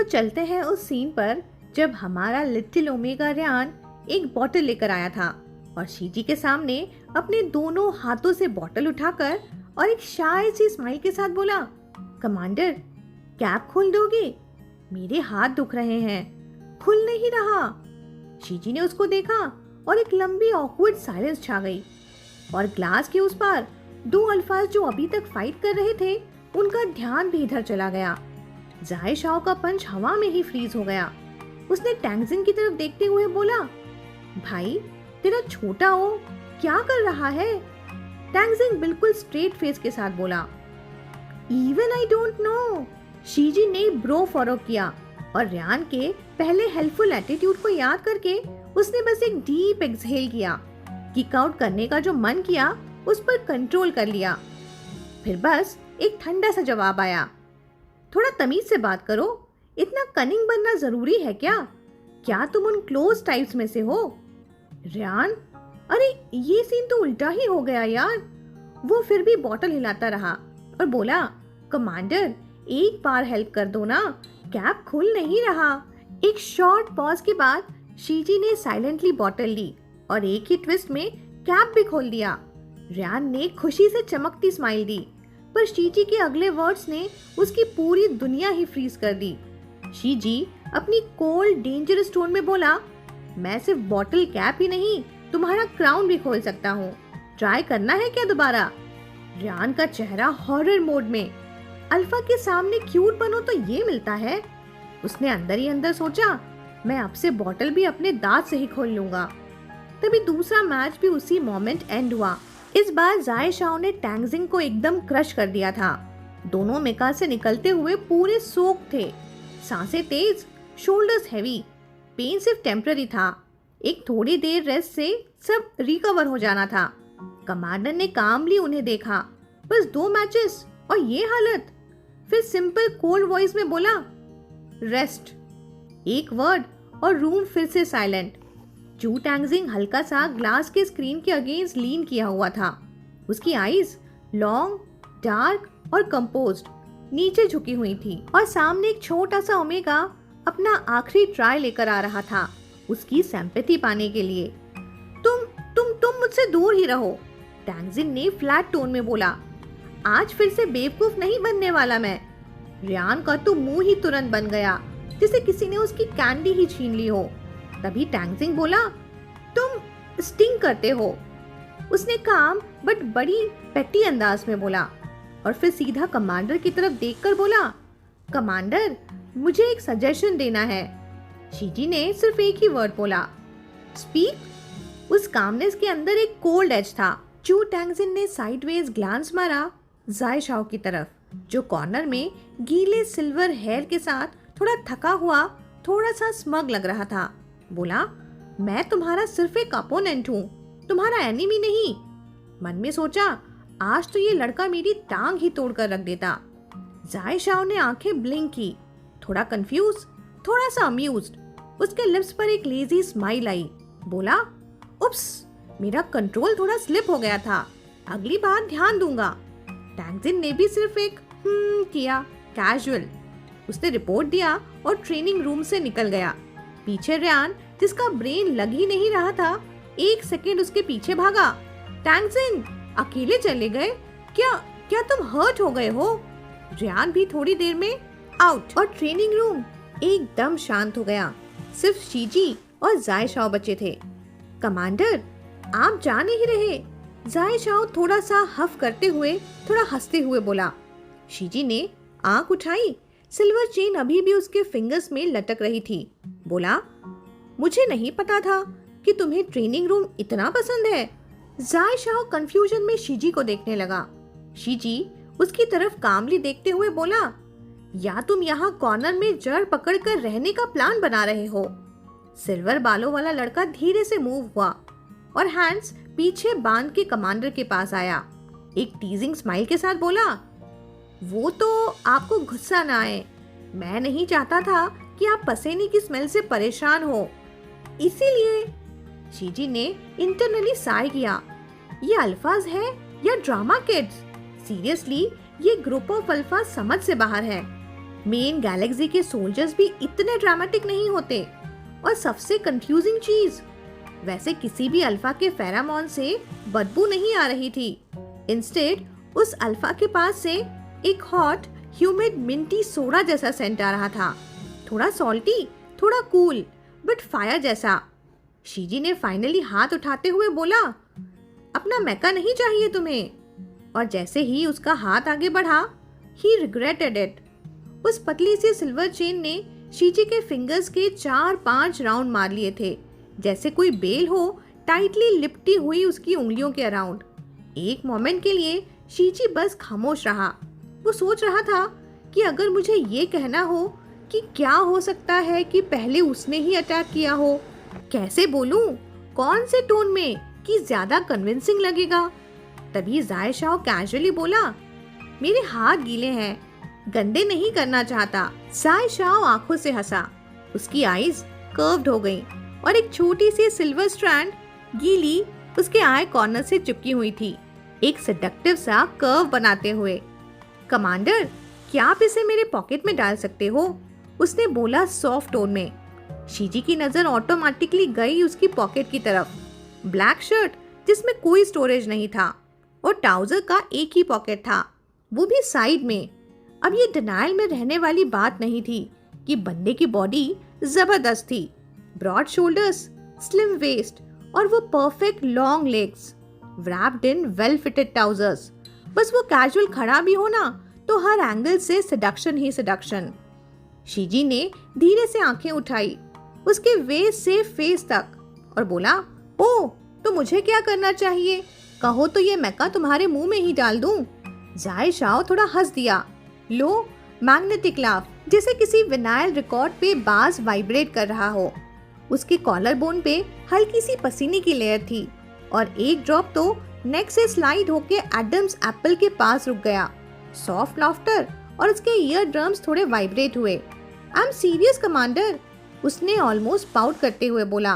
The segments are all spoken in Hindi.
तो चलते हैं उस सीन पर जब हमारा लिटिल ओमेगा रेयान एक बॉटल लेकर आया था और शीजी के सामने अपने दोनों हाथों से बॉटल उठाकर और एक शाय सी स्माइल के साथ बोला, कमांडर कैप खोल दोगे? मेरे हाथ दुख रहे हैं, खुल नहीं रहा। शीजी ने उसको देखा और एक लंबी ऑकवर्ड साइलेंस छा गई और ग्लास के उस पार दो अल्फाज जो अभी तक फाइट कर रहे थे उनका ध्यान भी इधर चला गया। जाए शाओ का पंच हवा में ही फ्रीज हो गया। उसने टैंगजिन की तरफ देखते हुए बोला, भाई तेरा छोटा ओ क्या कर रहा है? टैंगजिन बिल्कुल स्ट्रेट फेस के साथ बोला, इवन आई डोंट नो। शीजी ने ब्रो फॉरवर्ड किया और रेयान के पहले हेल्पफुल एटीट्यूड को याद करके उसने बस एक डीप एक्सहेल किया। किक आउट करने का जो मन किया उस पर कंट्रोल कर लिया। फिर बस एक ठंडा सा जवाब आया, थोड़ा तमीज से बात करो, इतना कनिंग बनना जरूरी है क्या? क्या तुम उन क्लोज टाइप्स में से हो? रेयान, अरे ये सीन तो उल्टा ही हो गया यार। वो फिर भी बॉटल हिलाता रहा और बोला, कमांडर एक बार हेल्प कर दो ना, कैप खुल नहीं रहा। एक शॉर्ट पॉज के बाद शीजी ने साइलेंटली बॉटल ली और एक ही ट्विस्ट में कैप भी खोल दिया। रेयान ने खुशी से चमकती स्माइल दी, पर शीजी के अगले वर्ड्स ने उसकी पूरी दुनिया ही फ्रीज कर दी। शीजी अपनी कोल्ड डेंजरस टोन में बोला, मैं सिर्फ बॉटल कैप ही नहीं तुम्हारा क्राउन भी खोल सकता हूँ, ट्राई करना है क्या दोबारा? रेयान का चेहरा हॉरर मोड में, अल्फा के सामने क्यूट बनो तो ये मिलता है। उसने अंदर ही अंदर सोचा, मैं अब से बॉटल भी अपने दांत से ही खोल लूंगा। तभी दूसरा मैच भी उसी मोमेंट एंड हुआ। इस बार जाए शाओ ने टैंगजिन को एकदम क्रश कर दिया था। दोनों मेका से निकलते हुए पूरे सोक थे, सांसें तेज, शोल्डर्स हैवी। पेन सिर्फ टेम्पररी था, एक थोड़ी देर रेस्ट से सब रिकवर हो जाना था। कमांडर ने कामली उन्हें देखा, बस 2 मैचेस और ये हालत। फिर सिंपल कोल्ड वॉइस में बोला, रेस्ट। एक वर्ड और रूम फिर से साइलेंट। चू टैंगजिंग हल्का सा ग्लास के स्क्रीन के अगेंस्ट लीन किया हुआ था। उसकी आईज लॉन्ग, डार्क और कंपोज्ड नीचे झुकी हुई थी और सामने एक छोटा सा ओमेगा अपना आखिरी ट्राई लेकर आ रहा था उसकी सिंपैथी पाने के लिए। तुम मुझसे दूर ही रहो, टैंगजिन ने फ्लैट टोन में बोला। आज फिर से बेवकूफ नहीं बनने वाला मैं। रेयान का तो मुंह ही तुरंत बन गया जैसे किसी ने उसकी कैंडी ही छीन ली हो। तभी टैंगजिन बोला, तुम स्टिंग करते हो। उसने काम बट बड़ी पेटी अंदाज में बोला और फिर सीधा कमांडर की तरफ देखकर बोला, कमांडर मुझे एक सजेशन देना है। शीजी ने सिर्फ एक ही वर्ड बोला, स्पीक। उस कामनेस के अंदर एक कोल्ड एज था। चू टैंगजिन ने साइडवेज ग्लांस मारा जाए शाओ की तरफ, जो कॉर्नर में गीले सिल्वर हेयर के साथ थोड़ा थका हुआ, थोड़ा सा स्मग लग रहा था। बोला, मैं तुम्हारा सिर्फ एक अपोनेंट हूँ, तुम्हारा एनिमी नहीं। मन में सोचा, आज तो ये लड़का मेरी टांग ही तोड़ कर रख देता। जाए शाओ ने आंखें ब्लिंक की, थोड़ा कंफ्यूज, थोड़ा सा अम्यूज्ड। उसके लिप्स पर एक लेजी स्माइल आई। बोला, उप्स, मेरा कंट्रोल थोड़ा स्लिप हो गया था, अगली बार ध्यान दूंगा। टैंगजिन ने भी सिर्फ एक किया, कैजुअल। उसने रिपोर्ट दिया और ट्रेनिंग रूम से निकल गया। पीछे रेयान, जिसका ब्रेन लग ही नहीं रहा था, 1 सेकेंड उसके पीछे भागा। टैंगजिन, अकेले चले गए? क्या तुम हर्ट हो गए हो? रेयान भी थोड़ी देर में आउट और ट्रेनिंग रूम एकदम शांत हो गया। सिर्फ शीजी और जाए शाओ बचे थे। कमांडर, आप जा नहीं रहे? जाए शाओ थोड़ा सा हफ करते हुए, थोड़ा हंसते हुए बोला। शीजी ने आंख उठाई, सिल्वर चेन अभी भी उसके फिंगर्स में लटक रही थी। बोला, मुझे नहीं पता था कि तुम्हें ट्रेनिंग रूम इतना पसंद है। जाए शाओ कंफ्यूजन में शीजी को देखने लगा। शीजी उसकी तरफ कामली देखते हुए बोला, या तुम यहाँ कॉर्नर में जड़ पकड़कर रहने का प्लान बना रहे हो? सिल्वर बालों वाला लड़का धीरे से मूव हुआ और हैंड्स पीछे बांध के कमांडर के पास आया। एक टीजिंग स्माइल के साथ बोला, वो तो आपको गुस्सा ना आए, मैं नहीं चाहता था कि आप पसीने की स्मेल से परेशान हो, इसीलिए। शीजी ने इंटरनली साय किया। ये अल्फाज है या ड्रामा किड्स? सीरियसली, ये ग्रुप ऑफ अल्फाज समझ से बाहर है। मेन गैलेक्सी के सोल्जर्स भी इतने ड्रामेटिक नहीं होते। और सबसे कंफ्यूजिंग चीज, वैसे किसी भी अल्फा के फेरामोन से बदबू नहीं आ रही थी। इंस्टेड उस अल्फा के पास से एक हॉट ह्यूमिड मिंटी सोडा जैसा सेंट आ रहा था। थोड़ा सॉल्टी, थोड़ा कूल, बट फायर जैसा। शीजी ने फाइनली हाथ उठाते हुए बोला, अपना मैका नहीं चाहिए तुम्हें? और जैसे ही उसका हाथ आगे बढ़ा, ही रिग्रेटेड इट। उस पतली सी सिल्वर चेन ने शीजी के फिंगर्स के 4-5 राउंड मार लिए थे, जैसे कोई बेल हो टाइटली लिपटी हुई उसकी उंगलियों के अराउंड। एक मोमेंट के लिए शीजी बस खामोश रहा। वो सोच रहा था कि अगर मुझे ये कहना हो कि क्या हो सकता है कि पहले उसने ही अटैक किया हो, कैसे बोलूं, कौन से टोन में कि ज्यादा कन्विंसिंग लगेगा। तभी जाय शाओ कैजुअली बोला, मेरे हाथ गीले हैं, गंदे नहीं करना चाहता। जाय शाओ आंखों से हंसा। उसकी आईज कर्व्ड हो गईं और एक छोटी सी सिल्वर स्ट्रैंड गीली उसके आई कॉर्नर से चिपकी हुई थी, एक सेडक्टिव सा कर्व बनाते हुए। कमांडर, क्या आप इसे मेरे पॉकेट में डाल सकते हो? उसने बोला सॉफ्ट टोन में। शीजी की नजर ऑटोमेटिकली गई उसकी पॉकेट की तरफ। ब्लैक शर्ट जिसमें कोई स्टोरेज नहीं था और ट्राउजर का एक ही पॉकेट था, वो भी साइड में। अब ये डिनायल में रहने वाली बात नहीं थी कि बंदे की बॉडी जबरदस्त थी। ब्रॉड शोल्डर्स, स्लिम वेस्ट और वो perfect long legs, wrapped in well fitted trousers. बस वो कैजुअल खड़ा भी हो ना तो हर एंगल से सेडक्शन ही सेडक्शन। शीजी ने धीरे से आंखें उठाई उसके वेस्ट से फेस तक और बोला, ओ तो मुझे क्या करना चाहिए? कहो तो ये मैका तुम्हारे मुंह में ही डाल दूं। जाय शाओ थोड़ा हंस दिया। लो, मैग्नेटिक लाफ, जैसे किसी विनाइल रिकॉर्ड पे बास वाइब्रेट कर रहा हो। उसके कॉलर बोन पे हल्की सी पसीने की लेयर थी और एक ड्रॉप तो नेक से स्लाइड होके एडम्स एप्पल के पास रुक गया। सॉफ्ट लाफ्टर और उसके ईयर ड्रम्स थोड़े वाइब्रेट हुए। आई एम सीरियस कमांडर, उसने ऑलमोस्ट पाउट करते हुए बोला।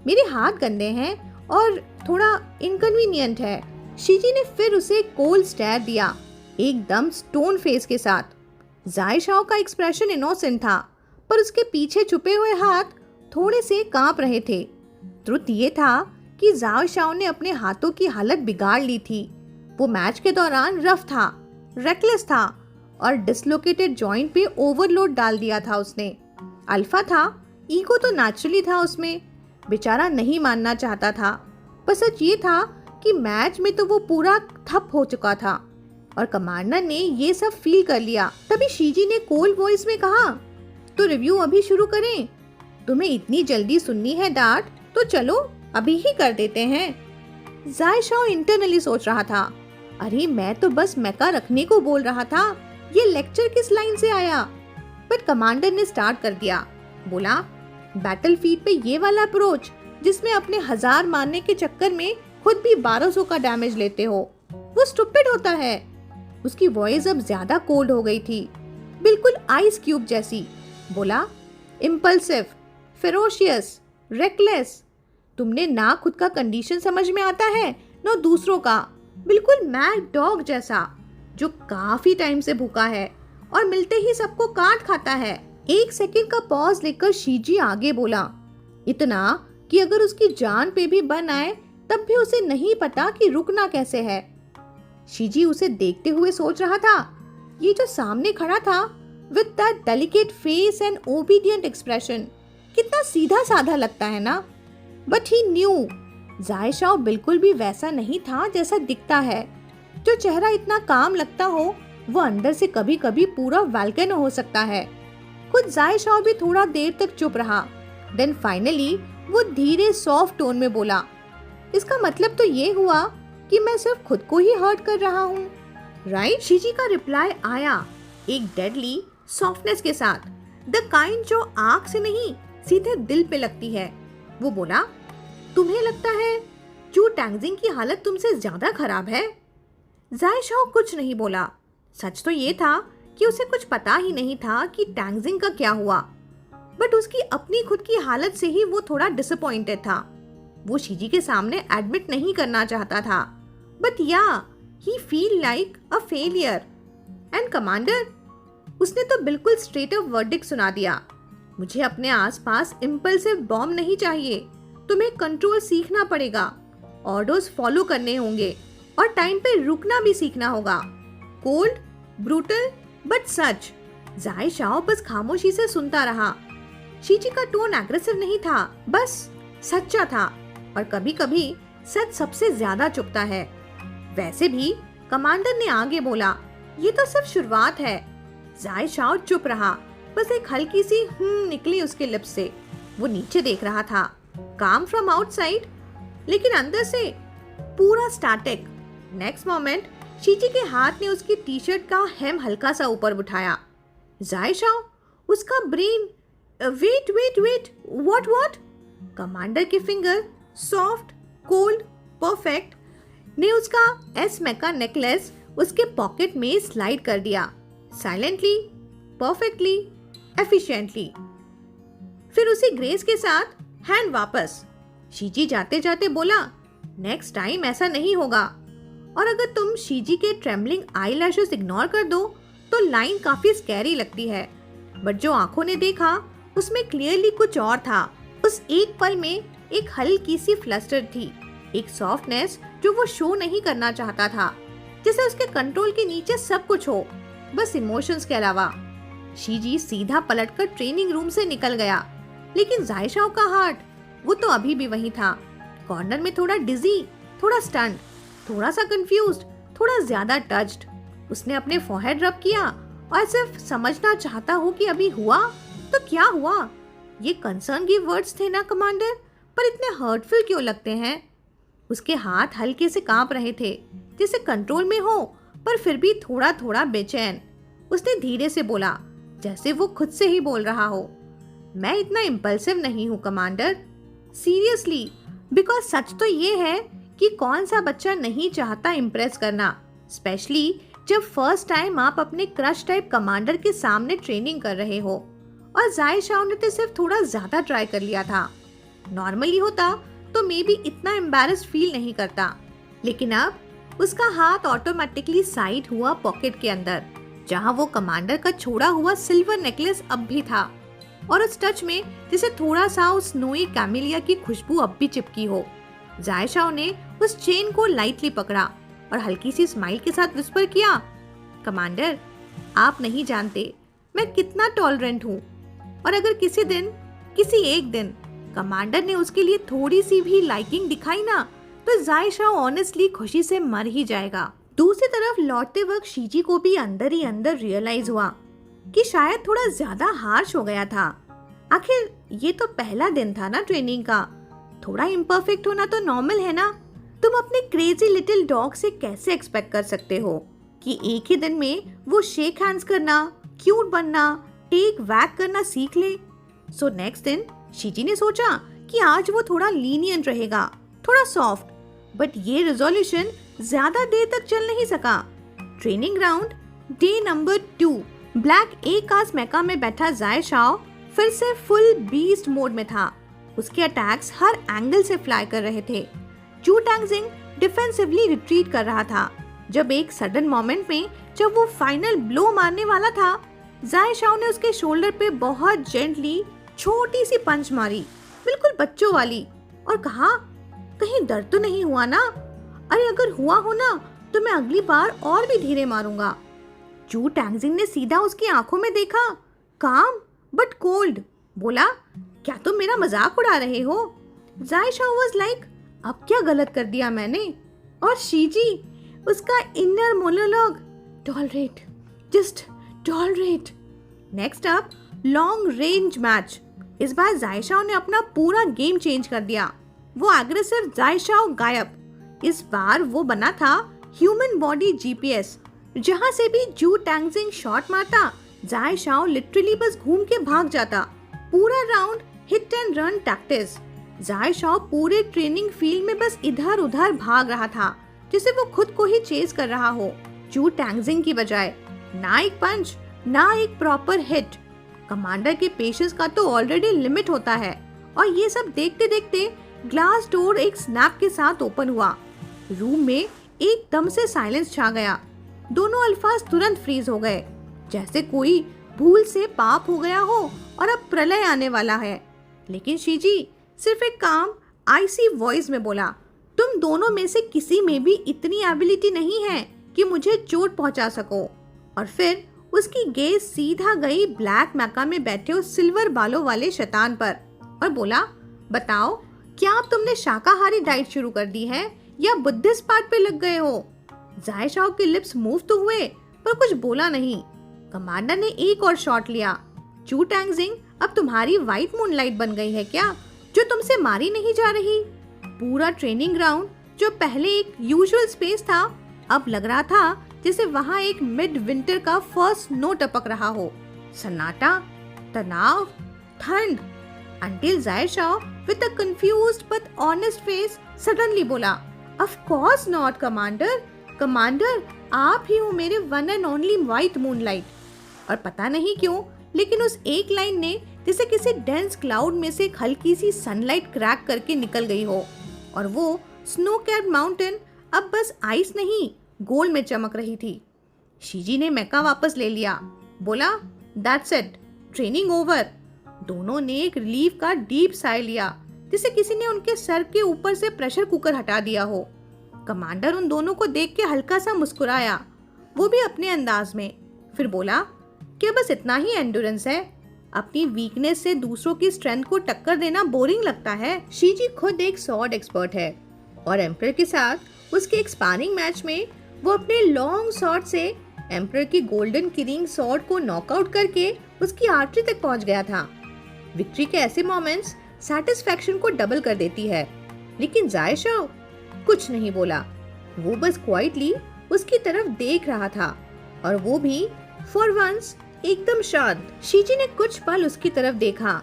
मेरे हाथ गंदे हैं और थोड़ा इनकन्वीनियंट है। शीजी ने फिर उसे कोल्ड स्टेयर दिया, एकदम स्टोन फेस के साथ। जाय शाओ का एक्सप्रेशन इनोसेंट था, पर उसके पीछे छुपे हुए हाथ थोड़े से कांप रहे थे। ट्रुथ ये था कि जाय शाओ ने अपने हाथों की हालत बिगाड़ ली थी। वो मैच के दौरान रफ था, रेकलेस था और डिसलोकेटेड जॉइंट पे ओवरलोड डाल दिया था उसने। अल्फा था, ईगो तो नेचुरली था उसमें। बेचारा नहीं मानना चाहता था, पर सच ये था कि मैच में तो वो पूरा ठप हो चुका था और कमांडर ने ये सब फील कर लिया। तभी शीजी ने कोल्ड वॉइस में कहा, तो रिव्यू अभी शुरू करें? तुम्हें इतनी जल्दी सुननी है डांट, तो चलो अभी ही कर देते हैं। जाय शाओ इंटरनली सोच रहा था, अरे मैं तो बस मैका रखने को बोल रहा था, ये लेक्चर किस लाइन से आया? बट कमांडर ने स्टार्ट कर दिया। बोला, बैटलफील्ड पे ये वाला अप्रोच जिसमें अपने 1000 मारने के चक्कर में खुद भी 1200 का डैमेज लेते हो, वो स्टूपिड होता है। उसकी वॉइस अब ज्यादा कोल्ड हो गई थी, बिल्कुल आइस क्यूब जैसी। बोला, इम्पल्सिव, फेरोशियस, रेकलेस। तुमने ना खुद का कंडीशन समझ में आता है ना दूसरों का। बिल्कुल मैड डॉग जैसा जो काफी टाइम से भूखा है और मिलते ही सबको काट खाता है। एक सेकंड का पॉज लेकर शीजी आगे बोला, इतना कि अगर उसकी जान पे भी बन आए तब भी उसे नहीं पता कि रुकना कैसे है। शीजी उसे देखते हुए सोच रहा था, ये जो सामने खड़ा था with that delicate face and obedient expression, कितना सीधा साधा लगता है ना। बट ही न्यू जाय शाओ बिल्कुल भी वैसा नहीं था जैसा दिखता है। जो चेहरा इतना काम लगता हो वो अंदर से कभी कभी पूरा वोल्केनो हो सकता है। खुद जाय शाओ भी थोड़ा देर तक चुप रहा। देन फाइनली वो धीरे सॉफ्ट टोन में बोला, इसका मतलब तो ये हुआ कि मैं सिर्फ खुद को ही हर्ट कर रहा हूँ, राइट? शीजी का रिप्लाई आया एक डेडली सॉफ्टनेस के साथ, द काइंड जो आंख से नहीं सीधे दिल पे लगती है। वो बोला, तुम्हें लगता है जू टैंगजिंग की हालत तुमसे ज्यादा खराब है? जाय शाओ कुछ नहीं बोला। सच तो ये था कि उसे कुछ पता ही नहीं था कि टैंगजिंग का क्या हुआ, बट उसकी अपनी खुद की हालत से ही वो थोड़ा डिसअपॉइंटेड था। वो शीजी के सामने एडमिट नहीं करना चाहता था, but yeah he feel like a failure. And commander, उसने तो बिल्कुल स्ट्रेट अप वर्डिक्ट सुना दिया। मुझे अपने आसपास इम्पल्सिव बॉम्ब नहीं चाहिए। तुम्हें कंट्रोल सीखना पड़ेगा, ऑर्डर्स फॉलो करने होंगे और टाइम पे रुकना भी सीखना होगा। कोल्ड, ब्रूटल बट सच। जाए शाओ बस खामोशी से सुनता रहा। शीजी का टोन एग्रेसिव नहीं था, बस सच्चा था, और कभी कभी सच सबसे ज्यादा चुभता है। वैसे भी कमांडर ने आगे बोला, ये तो सिर्फ शुरुआत है। जाए शाओ चुप रहा, बस एक हल्की सी निकली उसके लिप्स से। वो नीचे देख रहा था, काम फ्रॉम आउटसाइड, लेकिन अंदर से पूरा स्टैटिक। नेक्स्ट मोमेंट शीजी के हाथ ने उसकी टी शर्ट का हेम हल्का सा ऊपर उठाया। जाए शाओ, उसका brain, wait wait wait, what? Commander के फिंगर, सॉफ्ट, कोल्ड, परफेक्ट, ने उसका एस मेका नेकलेस उसके पॉकेट में स्लाइड कर दिया। Silently, perfectly, efficiently. फिर उसी ग्रेस के साथ हैंड वापस। शीजी जाते जाते बोला, नेक्स्ट टाइम ऐसा नहीं होगा। और अगर तुम शीजी के ट्रेम्बलिंग आईलैशेस इग्नोर कर दो तो लाइन काफी स्कैरी लगती है। बट जो आंखों ने देखा उसमें क्लियरली कुछ और था। उस एक पल में एक हल्की सी फ्लस्टर थी, एक सॉफ्टनेस जो वो शो नहीं करना चाहता था, जैसे उसके कंट्रोल के नीचे सब कुछ हो, बस इमोशंस के अलावा। शीजी सीधा पलटकर ट्रेनिंग रूम से निकल गया, लेकिन जाए शाओ का हार्ट, वो तो अभी भी वहीं था, कॉर्नर में, थोड़ा डिजी, थोड़ा स्टन्ड, थोड़ा सा कंफ्यूज्ड, थोड़ा ज्यादा टच्ड। उसने अपने फोरहेड रब किया और सिर्फ समझना चाहता हो कि अभी हुआ तो क्या हुआ। ये कंसर्न की वर्ड्स थे ना कमांडर, पर इतने हर्टफुल क्यों लगते हैं? उसके हाथ हल्के से कांप रहे थे, जैसे कंट्रोल में हो पर फिर भी थोड़ा थोड़ा बेचैन। उसने धीरे से बोला, जैसे वो खुद से ही बोल रहा हो, मैं इतना इम्पल्सिव नहीं हूँ कमांडर, सीरियसली। बिकॉज सच तो ये है कि कौन सा बच्चा नहीं चाहता इम्प्रेस करना, स्पेशली जब फर्स्ट टाइम आप अपने क्रश टाइप कमांडर के सामने ट्रेनिंग कर रहे हो। और जाए शाओ ने तो सिर्फ थोड़ा ज्यादा ट्राई कर लिया था। नॉर्मली होता तो मे बी इतना एम्बैरेस्ड फील नहीं करता, लेकिन अब उसका हाथ ऑटोमेटिकली साइड हुआ पॉकेट के अंदर, जहां वो कमांडर का छोड़ा हुआ सिल्वर नेकलेस अब भी था, और उस टच में जैसे थोड़ा सा उस स्नोई कैमेलिया की खुशबू अब भी चिपकी हो। जाए शाओ ने उस चेन को लाइटली पकड़ा और हल्की सी स्माइल के साथ विस्पर किया, कमांडर, आप नहीं जानते मैं कितना टॉलरेंट हूँ, और अगर किसी एक दिन कमांडर ने उसके लिए थोड़ी सी भी लाइकिंग दिखाई ना, तो जाए शाओ ऑनेस्टली खुशी से मर ही जाएगा। दूसरी तरफ लौटते वक्त शीजी को भी अंदर ही अंदर रियलाइज हुआ कि शायद थोड़ा ज्यादा हार्श हो गया था। आखिर ये तो पहला दिन था ना ट्रेनिंग का, थोड़ा इम्परफेक्ट होना तो नॉर्मल है ना। तुम अपने क्रेजी लिटिल डॉग से कैसे एक्सपेक्ट कर सकते हो कि एक ही दिन में वो शेक हैंड्स करना, क्यूट बनना, टेक वैक करना सीख ले। सो नेक्स्ट दिन शीजी ने सोचा कि आज वो थोड़ा लीनियंट रहेगा, थोड़ा सॉफ्ट। बट ये रिजोल्यूशन ज्यादा देर तक चल नहीं सका। Training ground day number 2, black A class मेका में बैठा जाए शाओ फिर से फुल बीस्ट मोड में था। उसके अटैक्स हर एंगल से फ्लाई कर रहे थे। जू टैंगजिंग डिफेंसिवली रिट्रीट कर रहा था, जब एक सडन मोमेंट में जब वो फाइनल ब्लो मारने वाला था, जाए शाओ ने उसके शोल्डर पे बहुत जेंटली छोटी सी पंच मारी, बिल्कुल बच्चों वाली, और कहा, कहीं दर्द तो नहीं हुआ ना? अरे अगर हुआ हो ना तो मैं अगली बार और भी धीरे मारूंगा। जू टैंगजिंग ने सीधा उसकी आंखों में देखा, काम बट कोल्ड, बोला, क्या तुम मेरा मजाक उड़ा रहे हो? जाए शाओ वाज लाइक, अब क्या गलत कर दिया मैंने? और शीजी, उसका inner monologue, tolerate, just tolerate. Next up long range match. इस बार जाए शाओ ने अपना पूरा गेम चेंज कर दिया। वो एग्रेसिव जाए शाओ गायब। इस बार वो बना था ह्यूमन बॉडी जीपीएस। जहां से भी जू टैंगजिंग शॉट मारता, जाए शाओ लिटरली बस घूम के भाग जाता। पूरा round hit and run tactics. जाए शाओ पूरे ट्रेनिंग फील्ड में बस इधर उधर भाग रहा था, जैसे वो खुद को ही चेज कर रहा हो। जू टैंगजिंग की बजाय ना एक पंच, ना एक प्रॉपर हिट। कमांडर के पेशेंस का तो ऑलरेडी लिमिट होता है, और ये सब देखते देखते ग्लास डोर एक स्नैप के साथ ओपन हुआ। रूम में एकदम से साइलेंस छा गया। दोनों अल्फाज तुरंत फ्रीज हो गए, जैसे कोई भूल से पाप हो गया हो और अब प्रलय आने वाला है। लेकिन शीजी सिर्फ एक काम आइसी वॉइस में बोला, तुम दोनों में से किसी में भी इतनी एबिलिटी नहीं है कि मुझे चोट पहुंचा सको। और फिर उसकी गेज सीधा गई ब्लैक मैका में बैठे उस सिल्वर बालों वाले शैतान पर और बोला, बताओ क्या अब तुमने शाकाहारी डाइट शुरू कर दी है या बुद्धिस्ट पार्ट पे लग गए हो? जाय शाओ के लिप्स मूव तो हुए पर कुछ बोला नहीं। कमांडर ने एक और शॉट लिया। चू टैंगजिंग अब तुम्हारी व्हाइट मूनलाइट बन गई है क्या, जो तुमसे मारी नहीं जा रही? पूरा ट्रेनिंग ग्राउंड जो पहले एक यूजुअल स्पेस था अब लग रहा था जैसे वहाँ एक मिड विंटर का फर्स्ट स्नो टपक रहा हो। सन्नाटा, तनाव, ठंड, until Zai Shao with a confused but honest face suddenly बोला, Of course not, Commander. Commander, आप ही हो मेरे one and only white moonlight। और पता नहीं क्यों लेकिन उस एक लाइन ने जैसे किसी डेंस क्लाउड में से एक हल्की सी सनलाइट क्रैक करके निकल गई हो और वो स्नो कैप्ड माउंटेन अब बस आइस नहीं गोल्ड में चमक रही थी। शीजी ने मैका वापस ले लिया, बोला, That's it, ट्रेनिंग ओवर। दोनों ने एक रिलीफ का डीप साय लिया जैसे किसी ने उनके सर के ऊपर से प्रेशर कुकर हटा दिया हो। कमांडर उन दोनों को देख के हल्का सा मुस्कुराया, वो भी अपने अंदाज में। फिर बोला, क्या बस इतना ही एंड्योरेंस है? अपनी वीकनेस से दूसरों की स्ट्रेंथ को टक्कर देना बोरिंग लगता है। शीजी खुद एक स्वॉर्ड एक्सपर्ट है और एम्परर के साथ उसके एक स्पारिंग मैच में वो अपने लॉन्ग स्वॉर्ड से एम्परर की गोल्डन किरिंग स्वॉर्ड को नॉकआउट करके उसकी आर्टरी तक पहुंच गया था। विक्ट्री के ऐसे मोमेंट्स सैटिस्फैक्शन को डबल कर देती है। लेकिन जाय शाओ कुछ नहीं बोला, वो बस क्वाइटली उसकी तरफ देख रहा था और वो भी फॉर वंस एकदम शांत। शीजी ने कुछ पल उसकी तरफ देखा,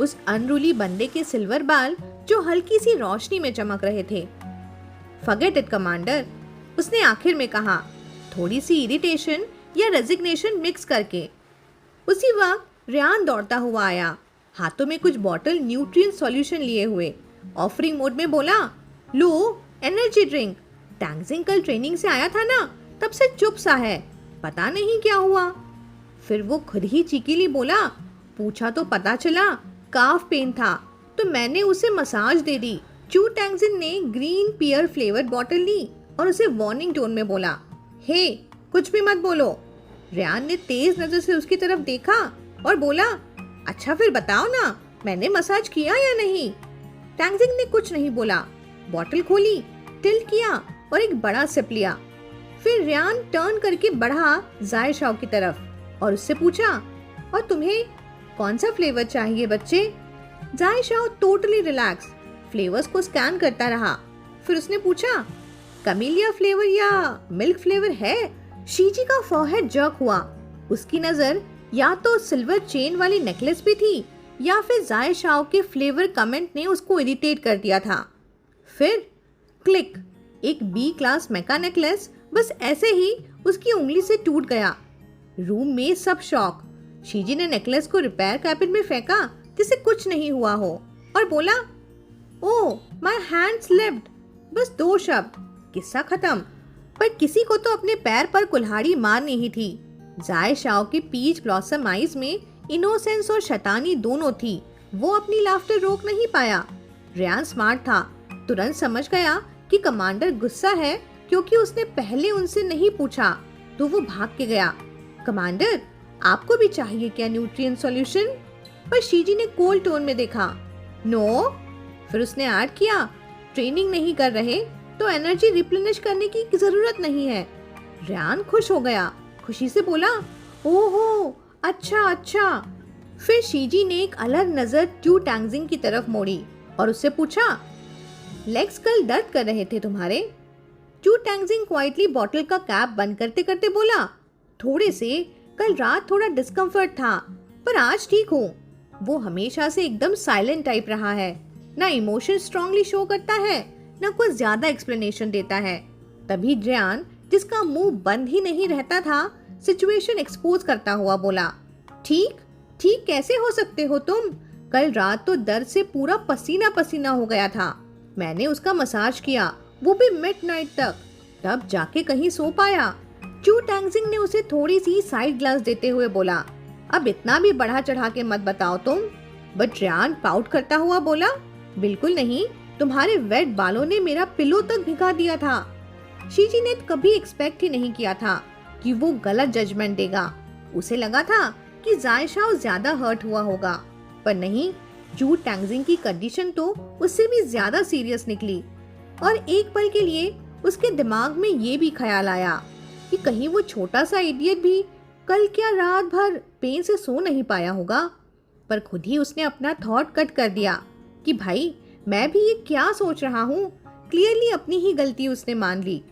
उस अनरूली बंदे के सिल्वर बाल जो हल्की सी रोशनी में चमक रहे थे। फॉरगेट इट कमांडर, उसने आखिर में कहा, थोड़ी सी इरिटेशन या रेजिग्नेशन मिक्स करके। उसी वक्त रियान दौड़ता हुआ आया, हाथों में कुछ बॉटल न्यूट्रिएंट सॉल्यूशन लिए हुए। ऑफरिंग मोड में बोला, लो एनर्जी ड्रिंक। टैंगजिंग कल ट्रेनिंग से आया था ना, तब से चुप सा है, पता नहीं क्या हुआ। फिर वो खुद ही चीकीली बोला, पूछा तो पता चला काफ पेन था तो मैंने उसे मसाज दे दी। चू टैंगजिन ने ग्रीन पियर फ्लेवर्ड बॉटल ली और उसे वार्निंग टोन में बोला, हे कुछ भी मत बोलो। रियान ने तेज नजर से उसकी तरफ देखा और बोला, अच्छा फिर बताओ ना, मैंने मसाज किया या नहीं? टैंगजिंग ने कुछ नहीं बोला, बॉटल खोली, टिल्ट किया और एक बड़ा सिप लिया। फिर रियान टर्न करके बढ़ा जाय शाओ की तरफ और उससे पूछा, और तुम्हें कौन सा फ्लेवर चाहिए बच्चे? जाय शाओ टोटली रिलैक्स फ्लेवर्स को स्कैन करता रहा। फिर उसने पूछा, कमीलिया फ्लेवर या मिल्क फ्लेवर है? शीजी का फॉरहेड जर्क हुआ। उसकी नजर या तो सिल्वर चेन वाली नेकलेस पे थी या फिर जाय शाओ के फ्लेवर कमेंट ने उसको इरिटेट कर दिया था। फिर क्लिक, एक बी क्लास मेका नेकलेस बस ऐसे ही उसकी उंगली से टूट गया। रूम में सब शॉक। शीजी ने नेकलेस को रिपेयर कैबिन में फेंका जिसे कुछ नहीं हुआ हो और बोला, ओह माय हैंड स्लिप्ड। बस 2 शब्द, किस्सा खत्म। पर किसी को तो अपने पैर पर कुल्हाड़ी मारनी ही थी। जाय शाओ की पीच ब्लॉसम आईज में इनोसेंस और शैतानी दोनों थी। वो अपनी लाफ्टर रोक नहीं पाया। रियान स्मार्ट था, तुरंत समझ गया कि कमांडर गुस्सा है क्योंकि उसने पहले उनसे नहीं पूछा, तो वो भाग के गया। कमांडर, आपको भी चाहिए क्या न्यूट्रिएंट सॉल्यूशन? पर शीजी ने कोल्ड टोन में देखा, नो। फिर उसने ऐड किया, ट्रेनिंग नहीं कर रहे तो एनर्जी रिप्लेनिश करने की जरूरत नहीं है। रियान खुश हो गया, खुशी से बोला, ओहो अच्छा अच्छा। फिर शीजी ने एक अलग नजर चू टैंगजिंग की तरफ मोड़ी और उससे पूछा, लेग्स कल दर्द कर रहे थे तुम्हारे? चू टैंगजिंग क्वाइटली बॉटल का कैप बंद करते करते बोला, थोड़े से, कल रात थोड़ा डिस्कम्फर्ट था पर आज ठीक हूँ। वो हमेशा से एकदम साइलेंट टाइप रहा है, ना इमोशन स्ट्रांगली शो करता है ना कुछ ज्यादा एक्सप्लेनेशन देता है। तभी रियान, जिसका मुंह बंद ही नहीं रहता था, सिचुएशन एक्सपोज करता हुआ बोला, ठीक ठीक कैसे हो सकते हो तुम? कल रात तो दर्द से पूरा पसीना पसीना हो गया था। मैंने उसका मसाज किया, वो भी मिडनाइट तक, तब जाके कहीं सो पाया। चू टैंगजिंग ने उसे थोड़ी सी साइड ग्लांस देते हुए बोला, अब इतना भी बढ़ा चढ़ा के मत बताओ तुम। बट रियान पाउट करता हुआ बोला, बिल्कुल नहीं, तुम्हारे वेट बालों ने मेरा पिलो तक भिगा दिया था। शीजी ने कभी एक्सपेक्ट ही नहीं किया था कि वो गलत जजमेंट देगा। उसे लगा था कि जायशाओ ज्यादा हर्ट हुआ होगा, पर नहीं, चू टैंगजिंग की कंडीशन तो उससे भी ज्यादा सीरियस निकली। और एक पल के लिए उसके दिमाग में ये भी ख्याल आया कि कहीं वो छोटा सा इडियट भी कल क्या रात भर पेन से सो नहीं पाया होगा। पर खुद ही उसने अपना थॉट कट कर दिया कि भाई मैं भी ये क्या सोच रहा हूँ। क्लियरली अपनी ही गलती उसने मान ली।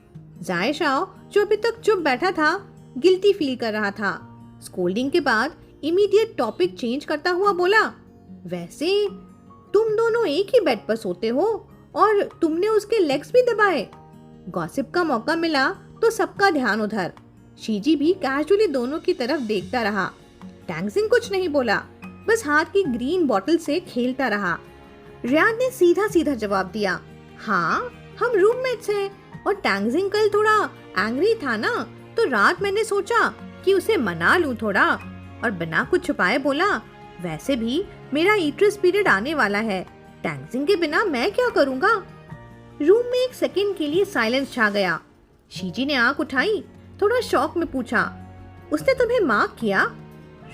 जायशाओ जो अभी तक चुप बैठा था, गिल्टी फील कर रहा था। स्कोल्डिंग के बाद इमीडिएट टॉपिक चेंज करता हुआ बोला, वैसे तुम दोनों एक ही बेड पर सोते हो और तुमने उसके लेग्स भी दबाए। गॉसिप का मौका मिला तो सबका ध्यान उधर। शीजी भी कैजुअली दोनों की तरफ देखता रहा। टैंगजिंग कुछ नहीं बोला, बस हाथ की ग्रीन बॉटल से खेलता रहा। रियान ने सीधा सीधा जवाब दिया, हाँ हम रूममेट्स हैं और टैंगजिंग कल थोड़ा एंग्री था ना, तो रात मैंने सोचा कि उसे मना लूं थोड़ा, और बिना कुछ छुपाए बोला, वैसे भी मेरा ईट्रेस पीरियड आने वाला है, टैंगजिंग के बिना मैं क्या करूँगा। रूम में एक सेकंड के लिए साइलेंस छा गया। शीजी ने आंख उठाई, थोड़ा शॉक में पूछा, उसने तुम्हें मार्क किया?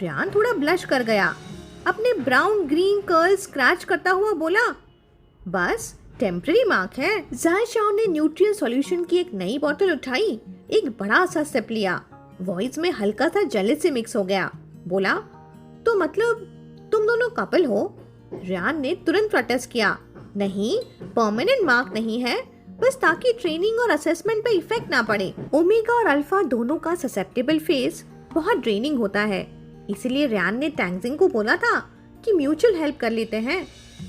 रियान थोड़ा ब्लश कर गया, अपने ब्राउन ग्रीन कर्ल स्क्रैच करता हुआ बोला, बस टेम्पररी मार्क है। जायशाओ ने न्यूट्रिएंट सॉल्यूशन की एक नई बोतल उठाई, एक बड़ा सा सिप लिया। वॉइस में हल्का सा जेलसी मिक्स हो गया। बोला, तो मतलब तुम दोनों कपल हो? रियान ने तुरंत प्रोटेस्ट किया, नहीं, परमानेंट मार्क नहीं है, बस ताकि ट्रेनिंग और असेसमेंट पे इफेक्ट ना पड़े। ओमेगा और अल्फा दोनों का ससेप्टेबल फेस बहुत ड्रेनिंग होता है, इसलिए रियान ने टैंगजिंग को बोला था कि म्यूचुअल हेल्प कर लेते हैं।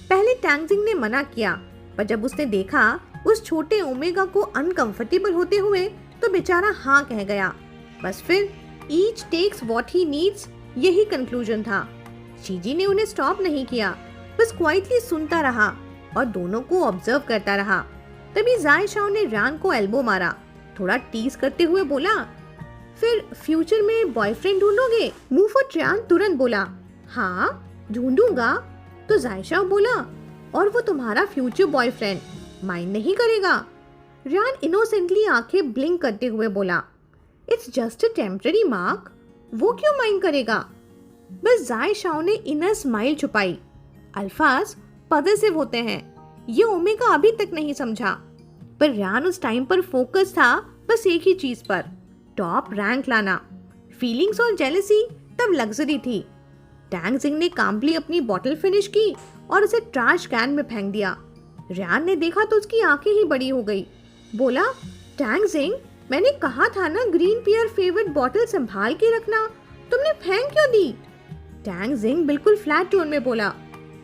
पहले टैंगजिंग ने मना किया, पर जब उसने देखा उस छोटे ओमेगा को अनकंफर्टेबल होते हुए, तो बेचारा हाँ कह गया। बस फिर each takes what he needs, यही कंक्लूजन था। शीजी ने उन्हें स्टॉप नहीं किया, बस क्वाइटली सुनता रहा और दोनों को ऑब्जर्व करता रहा। तभी जायशाओ ने रियान को एल्बो मारा, थोड़ा टीज करते हुए बोला, फिर फ्यूचर में बॉयफ्रेंड ढूंढोगे? मुफट रियान तुरंत बोला, हाँ ढूंढूंगा। तो जायशाओ बोला, और वो तुम्हारा फ्यूचर बॉयफ्रेंड माइंड नहीं करेगा? रियान इनोसेंटली आंखें ब्लिंक करते हुए बोला, it's just a temporary mark, वो क्यों माइंड करेगा? बस जायशाओ ने इनर स्माइल छुपाई। अल्फाज पॉजिटिव होते हैं, ये ओमेगा अभी तक नहीं समझा। पर रियान उस टाइम पर फोकस था बस एक ही चीज पर, टॉप रैंक लाना। फीलिंग्स और जेलसी तब लग्जरी थी। टैंगजिंग ने कामली अपनी बोतल फिनिश की और उसे ट्रैश कैन में फेंक दिया। रियान ने देखा तो उसकी आंखें ही बड़ी हो गई। बोला, टैंगजिंग, मैंने कहा था ना ग्रीन पियर फेवरेट बोतल संभाल के रखना, तुमने फेंक क्यों दी? टैंगजिंग बिल्कुल फ्लैट टोन में बोला,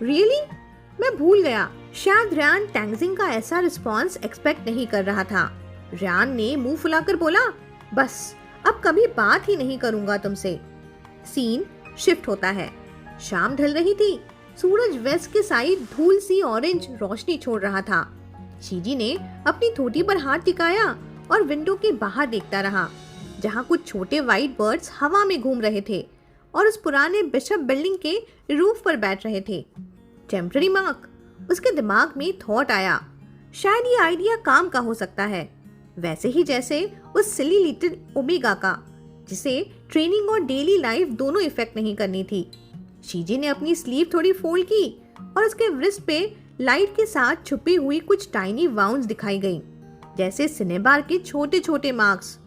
रियली? मैं भूल गया। शायद रियान टैंगजिंग का ऐसा रिस्पॉन्स एक्सपेक्ट नहीं कर रहा था। रियान ने मुंह फुलाकर बोला, बस अब कभी बात ही नहीं करूंगा तुमसे। सीन शिफ्ट होता है। शाम ढल रही थी, सूरज वेस्ट के साइड धूल सी ऑरेंज रोशनी छोड़ रहा था। शीजी ने अपनी ठोटी पर हाथ टिकाया और विंडो के बाहर देखता रहा, जहाँ कुछ छोटे व्हाइट बर्ड्स हवा में घूम रहे थे और उस पुराने बिशप बिल्डिंग के रूफ पर बैठ रहे थे। टेम्पररी मार्क, उसके दिमाग में थॉट आया, शायद ये आइडिया काम का हो सकता है, वैसे ही जैसे उस सिली लिटिल ओमेगा का, जिसे ट्रेनिंग और डेली लाइफ दोनों इफेक्ट नहीं करनी थी। शीजी ने अपनी स्लीव थोड़ी फोल्ड की और उसके रिस्ट पे लाइट के साथ छुपी हुई कुछ टाइनी वाउंड्स दिखाई गई, जैसे सिनेबार के छोटे छोटे मार्क्स,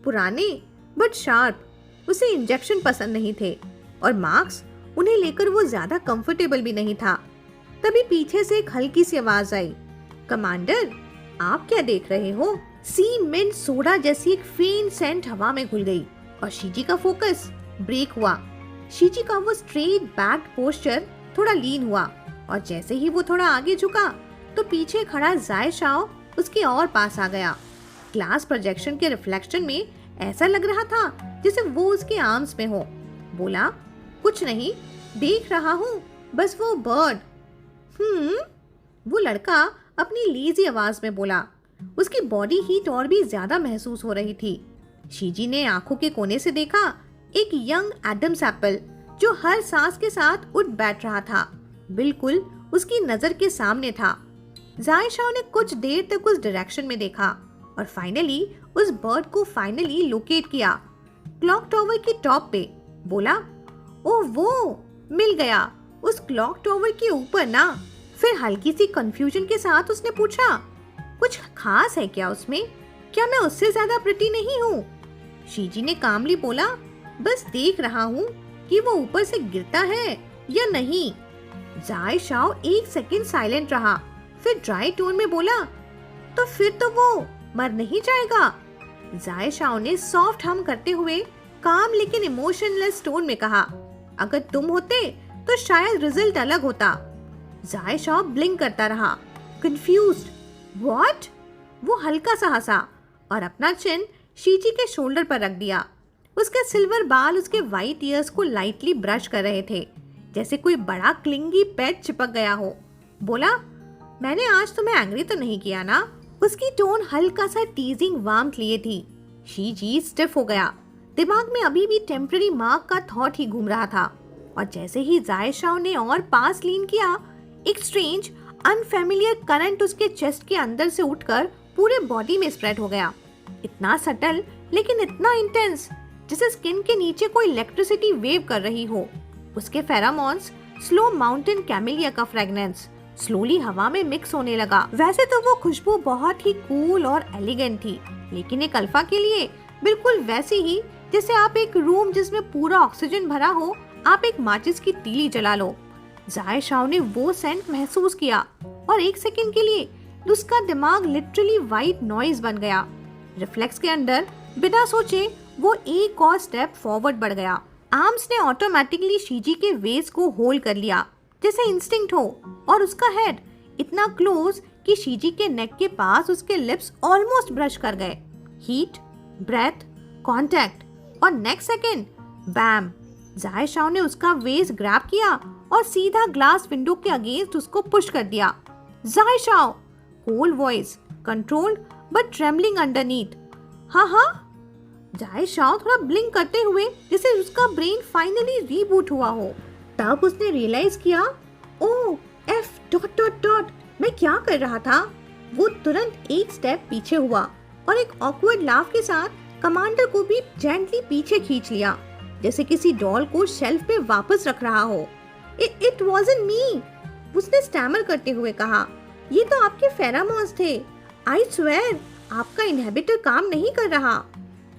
पुराने बट शार्प। उसे इंजेक्शन पसंद नहीं थे और मार्क्स उन्हें लेकर वो ज्यादा कंफर्टेबल भी नहीं था। तभी पीछे से एक हल्की सी आवाज आई, कमांडर आप क्या देख रहे हो? सी मिंट सोडा जैसी एक फेंट सेंट हवा में घुल गई और शीजी का फोकस ब्रेक हुआ। शीजी का वो स्ट्रेट बैक पोस्चर थोड़ा लीन हुआ और जैसे ही वो थोड़ा आगे झुका तो पीछे खड़ा जायशाओ उसके और पास आ गया। ग्लास प्रोजेक्शन के रिफ्लेक्शन में ऐसा लग रहा था जैसे वो उसके आर्म्स में हो। बोला, कुछ नहीं, देख रहा हूँ, बस वो बर्ड। वो लड़का अपनी लेजी आवाज में बोला। उसकी बॉडी हीट और भी ज्यादा महसूस हो रही थी। शीजी ने आंखों के कोने से देखा एक यंग एडम्स एप्पल जो हर सांस के साथ उठ बैठ रहा था। बिल्कुल उसकी नजर के सामने था। जायशाओ ने कुछ देर तक उस डायरेक्शन में देखा और फाइनली उस बर्ड को लोकेट किया क्लॉक टावर की टॉप पे। बोला, ओह वो मिल गया, उस क्लॉक टावर के ऊपर ना। फिर हल्की सी कंफ्यूजन के साथ उसने पूछा, कुछ खास है क्या उसमें? क्या मैं उससे ज्यादा प्रिटी नहीं हूँ? शीजी ने कामली बोला, बस देख रहा हूँ कि वो ऊपर से गिरता है या नहीं। जायशाओ एक सेकंड साइलेंट रहा, फिर ड्राई टोन में बोला, तो फिर तो वो मर नहीं जाएगा। जायशाओ ने सॉफ्ट हम करते हुए काम लेकिन इमोशनलेस टोन में कहा, अगर तुम होते तो शायद रिजल्ट अलग होता। जायशाओ ब्लिंक करता रहा, कंफ्यूज्ड। व्हाट? वो हल्का सा हंसा और अपना चिन शीजी के शोल्डर पर रख दिया। उसके सिल्वर बाल उसके वाइट ईयर्स को लाइटली ब्रश कर रहे थे, जैसे कोई बड़ा क्लिंगी पेट चिपक गया हो। बोला, मैंने आज तुम्हें एंग्री तो नहीं किया ना? उसकी टोन हल्का सा टीजिंग वार्मथ लिए थी। शीजी स्टिफ हो गया। दिमाग में अभी भी टेम्पररी मार्क का थॉट ही घूम रहा था और जैसे ही जायशाओ ने और पास लीन किया, एक स्ट्रेंज अनफेमिलियर करंट उसके चेस्ट के अंदर से उठकर पूरे बॉडी में स्प्रेड हो गया। इतना सटल लेकिन इतना इंटेंस, जैसे स्किन के नीचे कोई इलेक्ट्रिसिटी वेव कर रही हो। उसके फेरामोन्स स्लो माउंटेन कैमेलिया का फ्रेगनेंस स्लोली हवा में मिक्स होने लगा। वैसे तो वो खुशबू बहुत ही कूल और एलिगेंट थी, लेकिन एक अल्फा के लिए बिल्कुल वैसी ही जैसे आप एक रूम जिसमें पूरा ऑक्सीजन भरा हो, आप एक माचिस की तीली जला लो। जायशाओ ने वो सेंट महसूस किया और एक सेकंड के लिए उसका दिमाग लिटरली वाइट नॉइज बन गया। रिफ्लेक्स के अंदर बिना सोचे वो एक और स्टेप फॉरवर्ड बढ़ गया। आर्म्स ने ऑटोमेटिकली शीजी के वेस्ट को होल्ड कर लिया जैसे इंस्टिंक्ट हो, और उसका हेड इतना क्लोज कि शीजी के नेक के पास उसके लिप्स ऑलमोस्ट ब्रश कर गए। हीट, ब्रेथ, कांटेक्ट और नेक्स्ट सेकंड बैम, जायशाओ ने उसका वेस्ट ग्रैब किया और सीधा ग्लास विंडो के अगेंस्ट उसको पुश कर दिया। जायशाओ, cold voice, controlled but trembling underneath. हाँ हाँ। जायशाओ थोड़ा ब्लिंक करते हुए जैसे उसका ब्रेन फाइनली रीबूट हुआ हो। तब उसने रियलाइज किया, ओह एफ डॉट डॉट डॉट, मैं क्या कर रहा था। वो तुरंत एक स्टेप पीछे हुआ और एक ऑकवर्ड लाफ के साथ कमांडर को भी जेंटली पीछे खींच लिया, जैसे किसी डॉल को शेल्फ पे वापस रख रहा हो। इट वाज़न्ट मी, उसने स्टैमर करते हुए कहा, ये तो आपके फेरामोन्स थे। आई स्वेयर आपका इनहिबिटर काम नहीं कर रहा।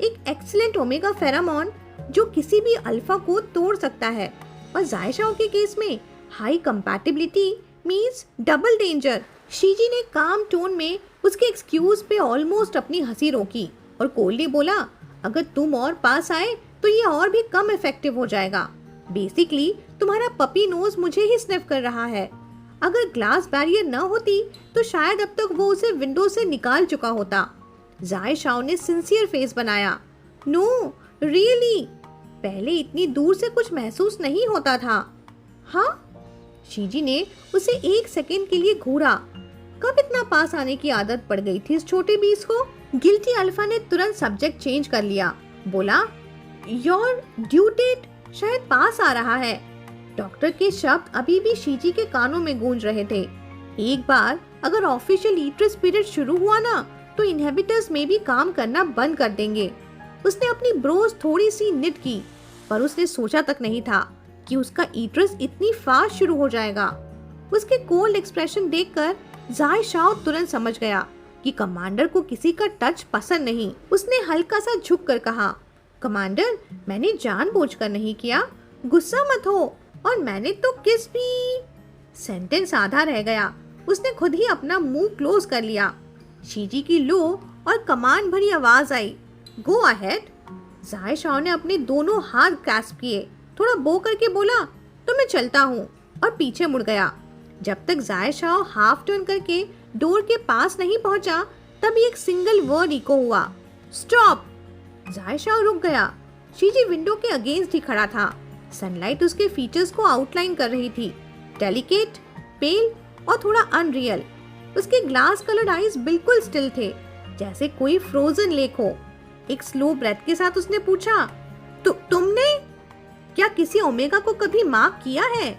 एक एक्सीलेंट ओमेगा फेरामोन जो किसी भी अल्फा को तोड़ सकता है, और जायशाओ के केस में high compatibility means double danger. शीजी ने काम टोन में उसके एक्सक्यूज पे ऑलमोस्ट अपनी हंसी रोकी और कोल्डली बोला, अगर तुम और पास आए तो ये और भी कम इफेक्टिव हो जाएगा। बेसिकली तुम्हारा पपी नोज मुझे ही स्निफ कर रहा है। अगर ग्लास बैरियर न होती तो शायद अब तक वो उसे विंडो से निकाल चुका होता। जायशाओ ने सिंसियर फेस बनाया। नो रियली, पहले इतनी दूर से कुछ महसूस नहीं होता था। हाँ? शीजी ने उसे एक सेकंड के लिए घूरा। कब इतना पास आने की आदत पड़ गई थी इस छोटे बीस को? गिल्टी अल्फा ने तुरंत सब्जेक्ट चेंज कर लिया। बोला, योर ड्यू डेट शायद पास आ रहा है। डॉक्टर के शब्द अभी भी शीजी के कानों में गूंज रहे थे। एक बार अगर ऑफिशियल ईट्रेस पीरियड शुरू हुआ ना, तो इनहिबिटर्स में भी काम करना बंद कर देंगे। उसने अपनी ब्रोज थोड़ी सी निट की, पर उसने सोचा तक नहीं था कि उसका ईट्रेस इतनी फास्ट शुरू हो जाएगा। उसके कोल्ड एक्सप्रेशन देखकर जायशाओ तुरंत समझ गया कि कमांडर को किसी का टच पसंद नहीं। उसने हल्का सा झुक कर कहा, कमांडर मैंने जानबूझकर नहीं किया, गुस्सा मत हो, और मैंने तो किस भी। सेंटेंस आधा रह गया। उसने खुद ही अपना मुंह क्लोज कर लिया। शीजी की लो और कमांड भरी आवाज आई, गो अहेड। जायशाओ ने अपने दोनों हाथ ग्रैस्प किए, थोड़ा बो करके बोला, तो मैं चलता हूँ, और पीछे मुड़ गया। जब तक जायशाओ हाफ टर्न करके डोर के पास नहीं पहुंचा, तभी एक सिंगल वर्ड इको हुआ, स्टॉप। जायशाओ रुक गया। शीजी विंडो के अगेंस्ट ही खड़ा था। सनलाइट उसके फीचर्स को आउटलाइन कर रही थी, डेलिकेट, पेल और थोड़ा अनरियल। उसके ग्लास कलर्ड आईज बिल्कुल स्टिल थे, जैसे कोई फ्रोजन लेक हो। एक स्लो ब्रेथ के साथ उसने पूछा, तुमने क्या किसी ओमेगा को कभी मार्क किया है?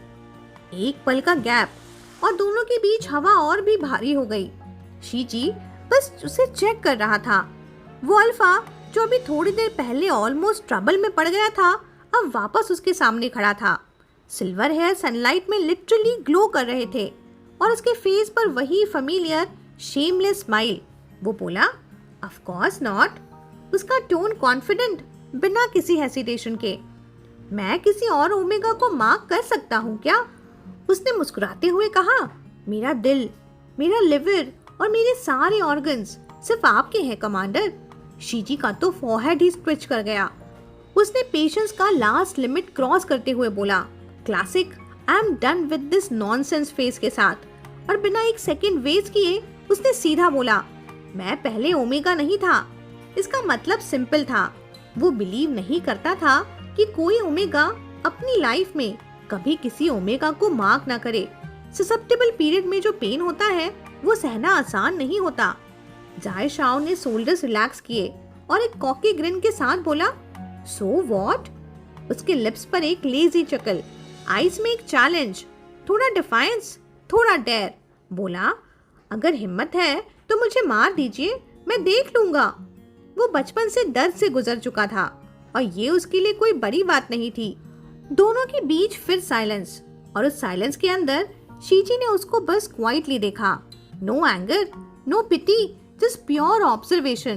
एक पल का गैप और दोनों के बीच हवा और भी भारी हो गई। शीजी बस उसे चेक कर रहा था। वो अल्फा जो अभी थोड़ी देर पहले ऑलमोस्ट ट्रबल में पड़ गया था, अब वापस उसके सामने खड़ा था। सिल्वर हेयर सनलाइट में लिटरली ग्लो कर रहे थे और उसके फेस पर वही फेमिलियर शेमलेस स्माइल। वो बोला, ऑफ कोर्स नॉट। उसका टोन कॉन्फिडेंट, बिना किसी हेसिटेशन के। मैं किसी और ओमेगा को मार्क कर सकता हूँ क्या? उसने मुस्कुराते हुए कहा, मेरा दिल, मेरा लिवर और मेरे सारे ऑर्गन्स सिर्फ आपके हैं कमांडर। शीजी का तो फोरहेड ही स्ट्रेच कर गया। उसने पेशेंस का लास्ट लिमिट क्रॉस करते हुए बोला, classic I am done with this nonsense face के साथ, और बिना एक सेकंड वेस्ट किए उसने सीधा बोला, मैं पहले ओमेगा नहीं था। इसका मतलब सिंपल था, वो बिलीव नहीं करता था कि कोई ओमेगा अपनी लाइफ में कभी किसी ओमेगा को मार्क ना करे। ससेप्टेबल पीरियड में जो पेन होता है वो सहना आसान नहीं होता। जाए शाओ ने शोल्डर्स रिलैक्स किए और एक कॉकी ग्रिन के साथ बोला, सो व्हाट? उसके लिप्स पर एक लेजी चकल, आईज में एक चैलेंज, थोड़ा डिफायंस, थोड़ा डेयर। बोला, अगर हिम्मत है तो मुझे मार दीजिए, मैं देख लूंगा। वो बचपन से दर्द से गुजर चुका था और ये उसके लिए कोई बड़ी बात नहीं थी। दोनों के बीच फिर साइलेंस, और उस साइलेंस के अंदर शीजी ने उसको बस क्वाइटली देखा। नो एंगर, नो पिटी, जस्ट प्योर ऑब्जर्वेशन।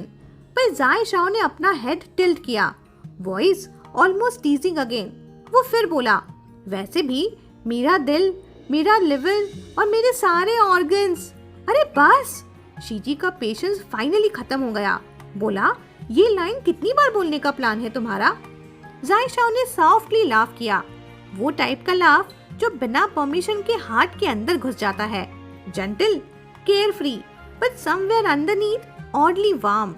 पर जाए शाओ ने अपना हेड टिल्ट किया, वॉइस ऑलमोस्ट टीजिंग अगेन। वो फिर बोला, वैसे भी मेरा दिल, मेरा लिवर और मेरे सारे ऑर्गन्स। अरे बस! शीजी का पेशेंस फाइनली खत्म हो गया। बोला, ये लाइन कितनी बार बोलने का प्लान है तुम्हारा? जाए शाओ ने सॉफ्टली लाफ किया, वो टाइप का लाफ जो बिना परमिशन के हार्ट के अंदर घुस जाता है। Gentle, carefree, but somewhere underneath oddly warm.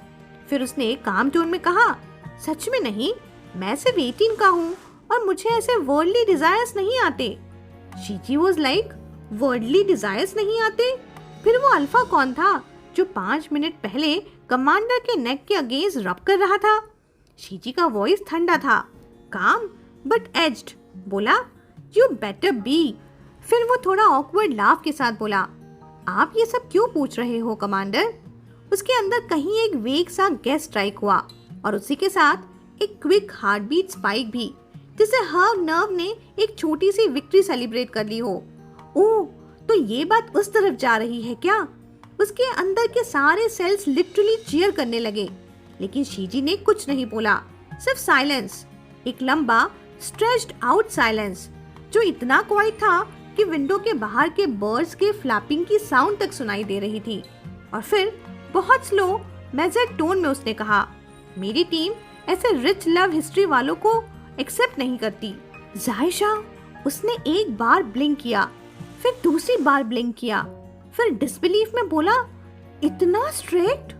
फिर उसने एक काम टोन में कहा, सच में नहीं, मैं सिर्फ 18 का हूँ और मुझे ऐसे वर्ल्डली डिजायर्स नहीं आते। शीजी वाज लाइक, वर्ल्डली डिजायर्स नहीं आते? फिर वो अल्फा कौन था जो 5 मिनट पहले कमांडर के नेक के अगेंस्ट रब कर रहा था? शीजी का वॉइस ठंडा था, काम बट एज्ड। बोला, यू बेटर बी। फिर वो थोड़ा ऑकवर्ड लाफ के साथ बोला, आप ये सब क्यों पूछ रहे हो कमांडर? उसके अंदर कहीं एक वेग सा गैस स्ट्राइक हुआ और उसी के साथ एक क्विक हार्टबीट स्पाइक भी, जिसे हर नर्व ने एक छोटी सी विक्ट्री सेलिब्रेट कर ली हो। ओह, तो ये बात उस तरफ जा रही है क्या? उसके अंदर के सारे सेल्स लिटरली चीयर करने लगे, लेकिन शीजी ने कुछ नहीं बोला, सिर्फ साइलेंस, एक लंबा स्ट्रेच्ड आउट साइलेंस जो इतना क्वाइट था कि विंडो के बाहर के बर्ड्स के फ्लैपिंग की साउंड तक सुनाई दे रही थी। और फिर बहुत स्लो मेजर्ड टोन में उसने कहा, मेरी टीम ऐसे रिच लव हिस्ट्री वालों को एक्सेप्ट नहीं करती। जायशा, उसने एक बार ब्लिंक किया, फिर दूसरी बार ब्लिंक किया, फिर डिसबिलीफ में बोला, इतना स्ट्रिक्ट?